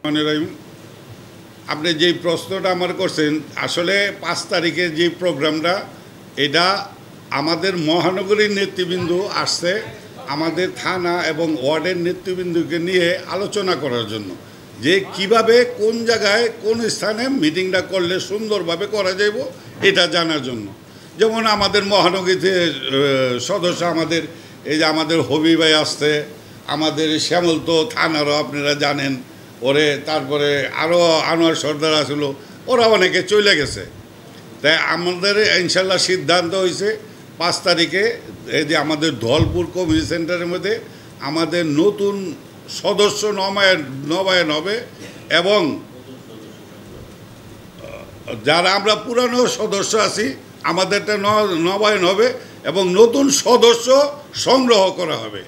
আপনি যেই প্রশ্নটা আমার করছেন আসলে 5 তারিখের যে প্রোগ্রামটা এটা আমাদের মহানগরীর নেতৃবৃন্দ আসছে আমাদের থানা এবং ওয়ার্ডের নেতৃবৃন্দকে নিয়ে আলোচনা করার জন্য যে কিভাবে কোন জায়গায় কোন স্থানে মিটিংটা করলে সুন্দরভাবে করা যাইব এটা জানার জন্য। যেমন আমাদের মহানগরীতে সদস্য আমাদের এই যে আমাদের হবি ভাই আসছে, আমাদের শ্যামল তো থানারও আপনারা জানেন ওরে, তারপরে আরও আনোয়ার সর্দার আসলো, ওরা অনেকে চলে গেছে। তাই আমাদের ইনশাল্লাহ সিদ্ধান্ত হয়েছে 5 তারিখে এই যে আমাদের ধলপুর কমিউনিটি সেন্টারের মধ্যে আমাদের নতুন সদস্য নবায়ন হবে এবং যারা আমরা পুরানো সদস্য আছি আমাদেরটা নবায়ন হবে এবং নতুন সদস্য সংগ্রহ করা হবে।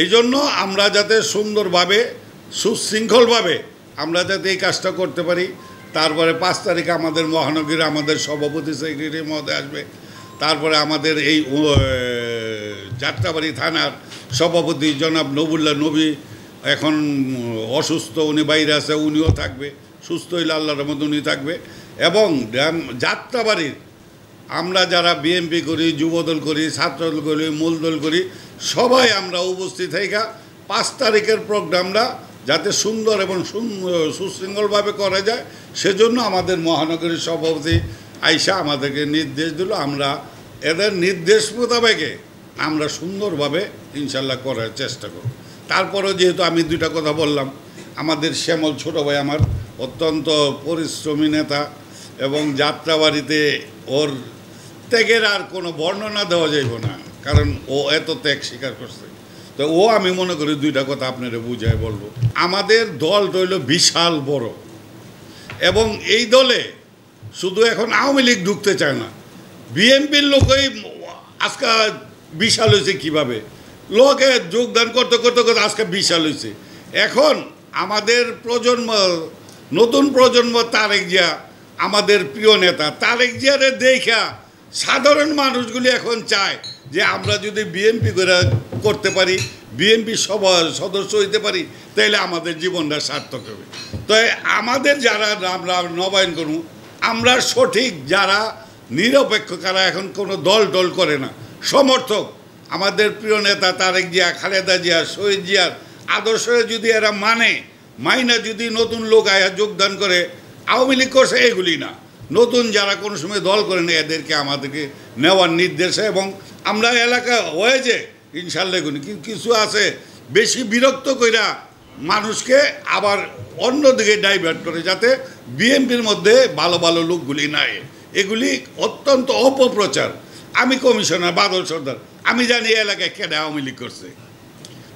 এই জন্য আমরা যাতে সুন্দরভাবে সুশৃঙ্খলভাবে আমরা যাতে এই কাজটা করতে পারি। তারপরে 5 তারিখে আমাদের মহানগরীর আমাদের সভাপতি সেক্রেটারি মহোদয় আসবে, তারপরে আমাদের এই যাত্রাবাড়ি থানার সভাপতি জনাব নবুল্লাহ নবী এখন অসুস্থ, উনি বাইরে আছে, উনিও থাকবে, সুস্থ হইলে আল্লাহর রহমতে উনি থাকবে। এবং যাত্রাবাড়ির আমরা যারা বিএনপি করি, যুবদল করি, ছাত্রদল করি, মূলদল করি, সবাই আমরা উপস্থিত থেকে 5 তারিখের প্রোগ্রামটা যাতে সুন্দর এবং সুশৃঙ্খলভাবে করা যায় সেজন্য আমাদের মহানগরীর সভাপতি আইসা আমাদেরকে নির্দেশ দিল। আমরা এদের নির্দেশ মোতাবেকে আমরা সুন্দরভাবে ইনশাল্লাহ করার চেষ্টা করব। তারপরেও যেহেতু আমি 2টা কথা বললাম, আমাদের শ্যামল ছোটো ভাই আমার অত্যন্ত পরিশ্রমী নেতা এবং যাত্রাবাড়িতে ওর ত্যাগের আর কোনো বর্ণনা দেওয়া যাইব না, কারণ ও এত ত্যাগ স্বীকার করছে। তো ও আমি মনে করি 2টা কথা আপনারা বুঝায় বলবো। আমাদের দল রইল বিশাল বড় এবং এই দলে শুধু এখন আওয়ামী লীগ ঢুকতে চায় না, বিএনপির লোকই আজকে বিশাল হয়েছে। কীভাবে লোকে যোগদান করতে করতে করতে আজকে বিশাল হয়েছে। এখন আমাদের প্রজন্ম, নতুন প্রজন্ম, তারেক জিয়া আমাদের প্রিয় নেতা, তারেক জিয়ারে দেখা সাধারণ মানুষগুলি এখন চায় যে আমরা যদি বিএনপি করতে পারি, বিএনপি সদস্য হইতে পারি, তাইলে আমাদের জীবনটা সার্থক হবে। তো আমাদের যারা আমরা নবায়ন করব, আমরা সঠিক যারা নিরপেক্ষ, কারা এখন কোনো দল করে না, সমর্থক আমাদের প্রিয় নেতা তারেক জিয়া, খালেদা জিয়া, শহীদ জিয়ার আদর্শে যদি এরা মাইনা যদি নতুন লোক আয়া যোগদান করে, আওয়ামী লীগ করছে এগুলি না, নতুন যারা কোনো সময় দল করেন এদেরকে আমাদেরকে নেওয়ার নির্দেশে। এবং আমরা এলাকা হয়েছে ইনশাল্লাহ কিছু আছে বেশি বিরক্ত কইরা মানুষকে আবার অন্যদিকে ডাইভার্ট করে, যাতে বিএনপির মধ্যে ভালো ভালো লোকগুলি নাই। এগুলি অত্যন্ত অপপ্রচার। আমি কমিশনার বাদল সর্দার, আমি জানি এলাকায় কেডা আওয়ামী লীগ করছে,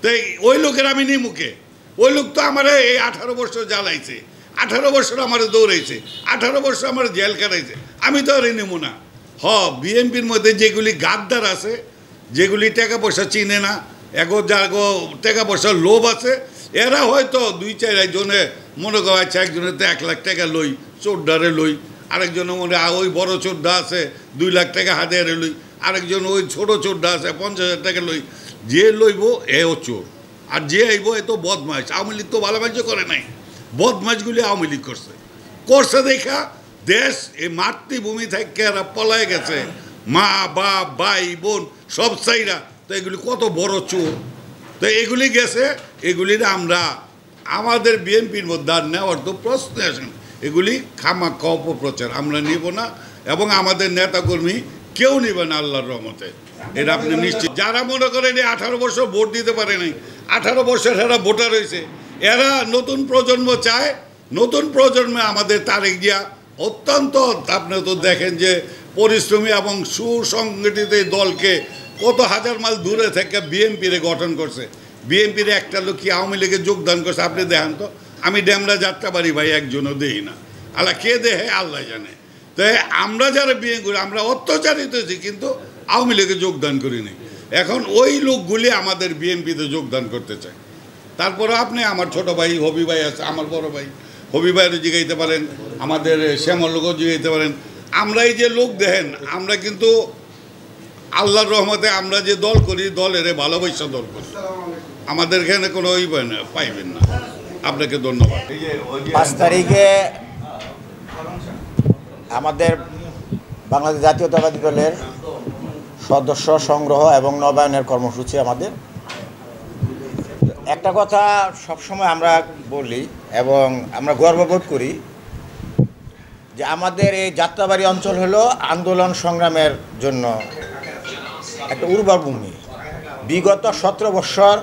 তো ওই লোকের আমি নিমুখে, ওই লোক তো আমার এই 18 বছর জ্বালাইছে, 18 বছর আমার দৌড়াইছে, 18 বছর আমার জেল কাটাইছে, আমি তো আর নেবো না। বিএনপির মধ্যে যেগুলি গাদ্দার আছে, যেগুলি টাকা পয়সা চিনে না, টাকা পয়সার লোভ আছে, এরা হয়তো 2-4 জনে মনে করা আছে একজনের তো 1 লাখ টাকা লই, চোরডারে লই, আরেকজনের মনে ওই বড় চোরডা আছে 2 লাখ টাকা হাতে লই, আরেকজন ওই ছোটো চোরডা আছে 50,000 টাকা লই। যে লইব এও চোর, আর যে আইব এ তো বদমাইশ। আওয়ামী লীগ তো ভালো মানুষ করে নাই, বদমাইশগুলি আওয়ামী লীগ করছে দেখা দেশ এই মাতৃভূমি থেকে এরা পলায় গেছে, মা বাপ ভাই বোন সব চাইরা। তো এগুলি কত বড় চোর। তো এগুলি গেছে, এগুলির আমরা আমাদের বিএনপির মধ্যে আর নেওয়ার তো প্রশ্ন আসেন। এগুলি খামাখা অপপ্রচার আমরা নিব না এবং আমাদের নেতাকর্মী কেউ নেবে না আল্লাহর রহমতে, এটা আপনি নিশ্চিত। যারা মনে করেন 18 বছর ভোট দিতে পারে নাই, 18 বছর এরা ভোটার হয়েছে, এরা নতুন প্রজন্ম চায়। নতুন প্রজন্মে আমাদের তারেক জিয়া অত্যন্ত, আপনি তো দেখেন যে পরিশ্রমী এবং সুসংগঠিত এই দলকে কত হাজার মাইল দূরে থেকে বিএনপির গঠন করছে। বিএনপির একটা লোক কি আওয়ামী লীগে যোগদান করছে আপনি দেখেন তো? আমি ডেমরা যাত্রাবাড়ি ভাই একজনও দেই না, আল্লাহ কে দেহে আল্লাহ জানে। তো আমরা যারা বিয়ে করি আমরা অত্যাচারিত হয়েছি, কিন্তু আওয়ামী লীগে যোগদান করিনি। এখন ওই লোকগুলি আমাদের বিএনপিতে যোগদান করতে চায়। তারপরে আপনি আমার ছোট ভাই হবি ভাই আছে, আমার বড় ভাই হবি ভাইয়েরও জিগাইতে পারেন, আমাদের শ্যামল লোকও জিগাইতে পারেন। আমরা এই যে লোক দেখেন, আমরা কিন্তু আল্লাহর রহমতে আমরা যে দল করি, দলের ভালোবাসা দল করি, আমাদের এখানে কোনো পাইবেন না। আপনাকে ধন্যবাদ। 5 তারিখে আমাদের বাংলাদেশ জাতীয়তাবাদী দলের সদস্য সংগ্রহ এবং নবায়নের কর্মসূচি আমাদের। একটা কথা সবসময় আমরা বলি এবং আমরা গর্ববোধ করি যে আমাদের এই যাত্রাবাড়ি অঞ্চল হলো আন্দোলন সংগ্রামের জন্য একটা উর্বর ভূমি। বিগত 17 বছর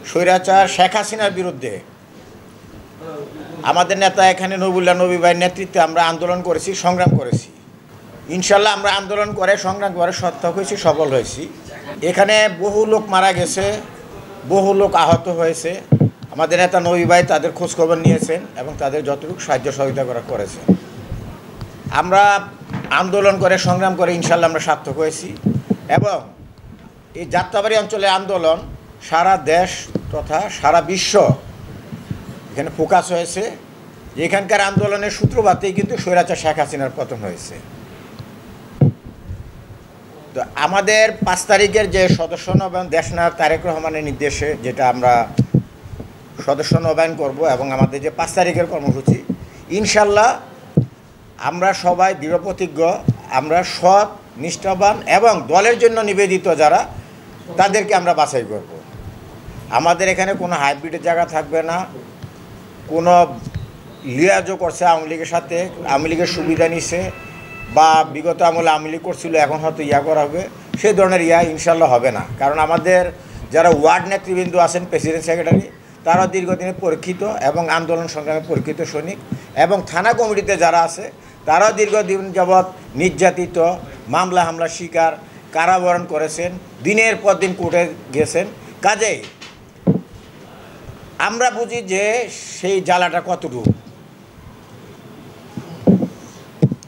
স্বৈরাচার শেখ হাসিনার বিরুদ্ধে আমাদের নেতা এখানে নবুল্লাহ নবী ভাইয়ের নেতৃত্বে আমরা আন্দোলন করেছি, সংগ্রাম করেছি। ইনশাল্লাহ আমরা আন্দোলন করে সংগ্রাম করে সার্থক হয়েছি, সফল হয়েছি। এখানে বহু লোক মারা গেছে, বহু লোক আহত হয়েছে। আমাদের নেতা নবী ভাই তাদের খোঁজখবর নিয়েছেন এবং তাদের যতটুকু সাহায্য সহযোগিতা করেছেন। আমরা আন্দোলন করে সংগ্রাম করে ইনশাল্লাহ আমরা সার্থক হয়েছি এবং এই যাত্রাবাড়ি অঞ্চলের আন্দোলন সারা দেশ তথা সারা বিশ্ব এখানে ফোকাস হয়েছে। এখানকার আন্দোলনের সূত্রপাতেই কিন্তু স্বৈরাচার শেখ হাসিনার পতন হয়েছে। তো আমাদের 5 তারিখের যে সদস্য নবায়ন দেশনায়ক তারেক রহমানের নির্দেশে যেটা আমরা সদস্য নবায়ন করব এবং আমাদের যে 5 তারিখের কর্মসূচি, ইনশাল্লাহ আমরা সবাই দৃঢ়প্রতিজ্ঞ, আমরা সৎ, নিষ্ঠাবান এবং দলের জন্য নিবেদিত যারা তাদেরকে আমরা বাছাই করব। আমাদের এখানে কোনো হাইব্রিডের জায়গা থাকবে না, কোনো লিয়াজও করছে আওয়ামী লীগের সাথে, আওয়ামী লীগের সুবিধা নিছে বা বিগত আমলে আওয়ামী লীগ করছিল এখন হয়তো করা হবে, সেই ধরনের ইনশাল্লাহ হবে না। কারণ আমাদের যারা ওয়ার্ড নেতৃবৃন্দ আছেন, প্রেসিডেন্ট সেক্রেটারি, তারা দীর্ঘদিনে পরীক্ষিত এবং আন্দোলন সংগ্রামে পরীক্ষিত সৈনিক এবং থানা কমিটিতে যারা আছে তারাও দীর্ঘদিন যাবৎ নির্যাতিত, মামলা হামলা শিকার, কারাবরণ করেছেন, দিনের পর দিন কোর্টে গেছেন। কাজেই আমরা বুঝি যে সেই জ্বালাটা কতটুকু।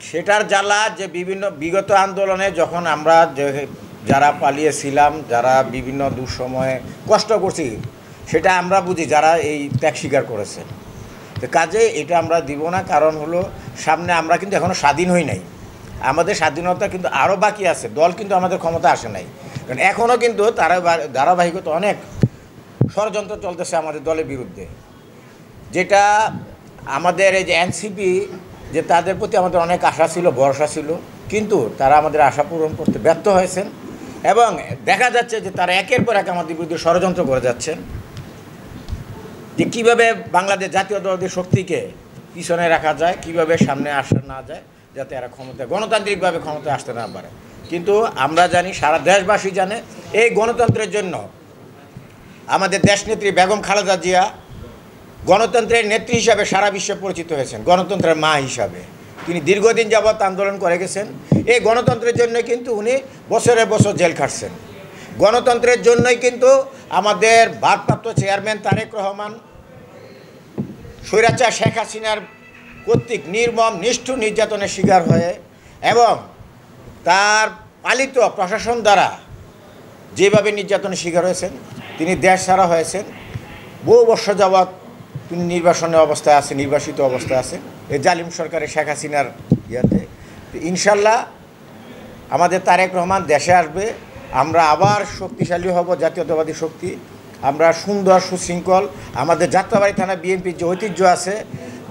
সেটার জ্বালা যে বিভিন্ন বিগত আন্দোলনে যখন আমরা যারা পালিয়েছিলাম, যারা বিভিন্ন দুঃসময়ে কষ্ট করছি, সেটা আমরা বুঝি যারা এই ত্যাগ স্বীকার করেছেন। তো কাজে এটা আমরা দিব না। কারণ হলো সামনে আমরা কিন্তু এখনও স্বাধীন হই নাই, আমাদের স্বাধীনতা কিন্তু আরও বাকি আছে। দল কিন্তু আমাদের ক্ষমতা আসে নাই, কারণ এখনও কিন্তু তারা ধারাবাহিকতা অনেক ষড়যন্ত্র চলতেছে আমাদের দলের বিরুদ্ধে। যেটা আমাদের এই যে এনসিপি, যে তাদের প্রতি আমাদের অনেক আশা ছিল, ভরসা ছিল, কিন্তু তারা আমাদের আশা পূরণ করতে ব্যর্থ হয়েছেন এবং দেখা যাচ্ছে যে তারা একের পর এক আমাদের বিরুদ্ধে ষড়যন্ত্র করে যাচ্ছেন যে কীভাবে বাংলাদেশ জাতীয়তাবাদী শক্তিকে পিছনে রাখা যায়, কিভাবে সামনে আসা না যায়, যাতে এরা গণতান্ত্রিকভাবে ক্ষমতায় আসতে না পারে। কিন্তু আমরা জানি, সারা দেশবাসী জানে, এই গণতন্ত্রের জন্য আমাদের দেশনেত্রী বেগম খালেদা জিয়া গণতন্ত্রের নেত্রী হিসাবে সারা বিশ্বে পরিচিত হয়েছেন, গণতন্ত্রের মা হিসাবে। তিনি দীর্ঘদিন যাবৎ আন্দোলন করে গেছেন। এই গণতন্ত্রের জন্য কিন্তু উনি বছরের বছর জেল খাটছেন। গণতন্ত্রের জন্যই কিন্তু আমাদের ভারপ্রাপ্ত চেয়ারম্যান তারেক রহমান স্বৈরাচার শেখ হাসিনার কর্তৃক নির্মম নিষ্ঠুর নির্যাতনের শিকার হয়ে এবং তার পালিত প্রশাসন দ্বারা যেভাবে নির্যাতনের শিকার হয়েছেন, তিনি দেশ ছাড়া হয়েছেন। বহু বছর যাবৎ তিনি নির্বাসিত অবস্থায় আছেন এই জালিম সরকারের শেখ হাসিনার ইয়াতে। ইনশাল্লাহ আমাদের তারেক রহমান দেশে আসবে, আমরা আবার শক্তিশালী হব, জাতীয়তাবাদী শক্তি। আমরা সুন্দর সুশৃঙ্খল, আমাদের যাত্রাবাড়ি থানা বিএনপির যে ঐতিহ্য আছে,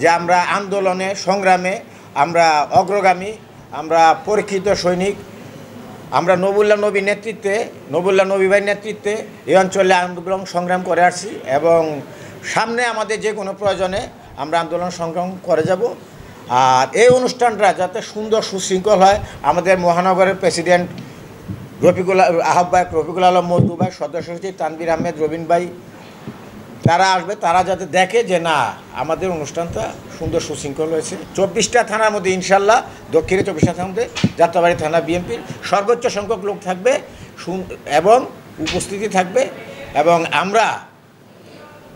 যে আমরা আন্দোলনে সংগ্রামে আমরা অগ্রগামী, আমরা পরীক্ষিত সৈনিক, আমরা নবুল্লাহ নবী ভাইয়ের নেতৃত্বে এই অঞ্চলে আন্দোলন সংগ্রাম করে আসছি এবং সামনে আমাদের যে কোনো প্রয়োজনে আমরা আন্দোলন সংগ্রাম করে যাব। আর এই অনুষ্ঠানটা যাতে সুন্দর সুশৃঙ্খল হয়, আমাদের মহানগরের প্রেসিডেন্ট আহ্বায়ক রফিকুল আলম মজনু ভাই, সদস্য সচিব তানভীর আহমেদ রবিন ভাই, তারা আসবে, তারা যাতে দেখে যে না, আমাদের অনুষ্ঠানটা সুন্দর সুশৃঙ্খল হয়েছে। 24টা থানার মধ্যে ইনশাল্লাহ, দক্ষিণে 24টা থানার মধ্যে যাত্রাবাড়ি থানা বিএনপির সর্বোচ্চ সংখ্যক লোক থাকবে এবং উপস্থিতি থাকবে এবং আমরা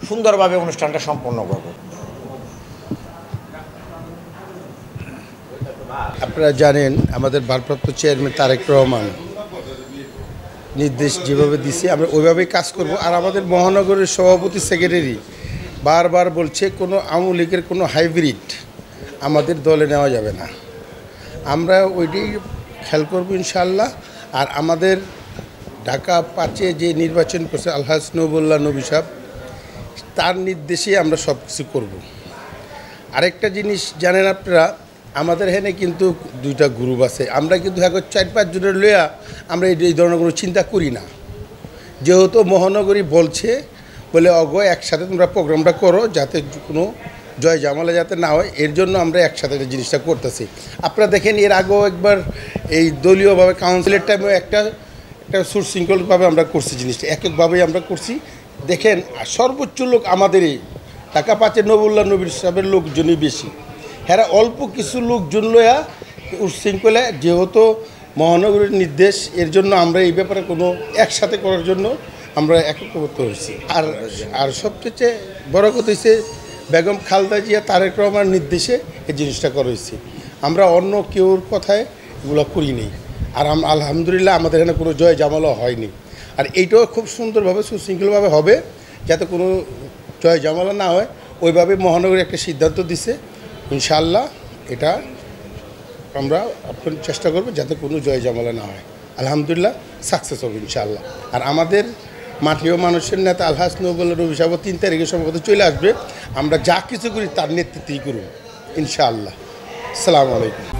সুন্দরভাবে অনুষ্ঠানটা সম্পন্ন করব। আপনারা জানেন আমাদের ভারপ্রাপ্ত চেয়ারম্যান তারেক রহমান নির্দেশ যেভাবে দিছে আমরা ওইভাবেই কাজ করব। আর আমাদের মহানগরের সভাপতি সেক্রেটারি বারবার বলছে কোনো আওয়ামী লীগের কোনো হাইব্রিড আমাদের দলে নেওয়া যাবে না। আমরা ওইটাই খেয়াল করব ইনশাআল্লাহ। আর আমাদের ঢাকা 5-এ যে নির্বাচন করছে আলহাজ নবুল্লাহ নবী সাহেব, তার নির্দেশে আমরা সব কিছু করবো। আরেকটা জিনিস জানেন আপনারা, আমাদের এখানে কিন্তু 2টা গ্রুপ আছে। আমরা কিন্তু এখন 4-5 জনের লইয়া আমরা এই ধরনের কোনো চিন্তা করি না। যেহেতু মহানগরী বলছে বলে একসাথে তোমরা প্রোগ্রামটা করো, যাতে কোনো জয় জামালা যাতে না হয়, এর জন্য আমরা একসাথে এই জিনিসটা করতেছি। আপনারা দেখেন এর আগেও একবার এই দলীয়ভাবে কাউন্সিলের টাইমেও একটা সুশৃঙ্খলভাবে আমরা করছি জিনিসটা, একভাবেই আমরা করছি। দেখেন সর্বোচ্চ লোক আমাদেরই টাকা পাচ্ছে নবুল্লাহ নবীর সাহেবের লোকজনই বেশি। হ্যাঁ, অল্প কিছু লোকজন লয়া উচ্ছৃঙ্খলা, যেহেতু মহানগরীর নির্দেশ, এর জন্য আমরা এই ব্যাপারে কোনো একসাথে করার জন্য আমরা একত্রিত হয়েছি। আর সবচেয়ে বড় কথা হচ্ছে বেগম খালেদা জিয়া তারেক রহমানের নির্দেশে এই জিনিসটা করা হয়েছে। আমরা অন্য কেউর কথায় এগুলো করি নেই। আর আলহামদুলিল্লাহ আমাদের এখানে কোনো জয় জামালা হয়নি। আর এইটাও খুব সুন্দরভাবে সুশৃঙ্খলভাবে হবে, যাতে কোনো জয় জামালা না হয়, ওইভাবে মহানগরী একটা সিদ্ধান্ত দিছে। ইনশাআল্লাহ এটা আমরা আপনার চেষ্টা করব যাতে কোনো জয় জামালা না হয়। আলহামদুলিল্লাহ সাকসেস হবে ইনশাআল্লাহ। আর আমাদের মাটিও মানুষের নেতা আলহাজ নবুল্লাহ নবী সাহেব 3 তারিখে সম্ভবত চলে আসবে। আমরা যা কিছু করি তার নেতৃত্বেই করব ইনশাআল্লাহ। আসসালামু আলাইকুম।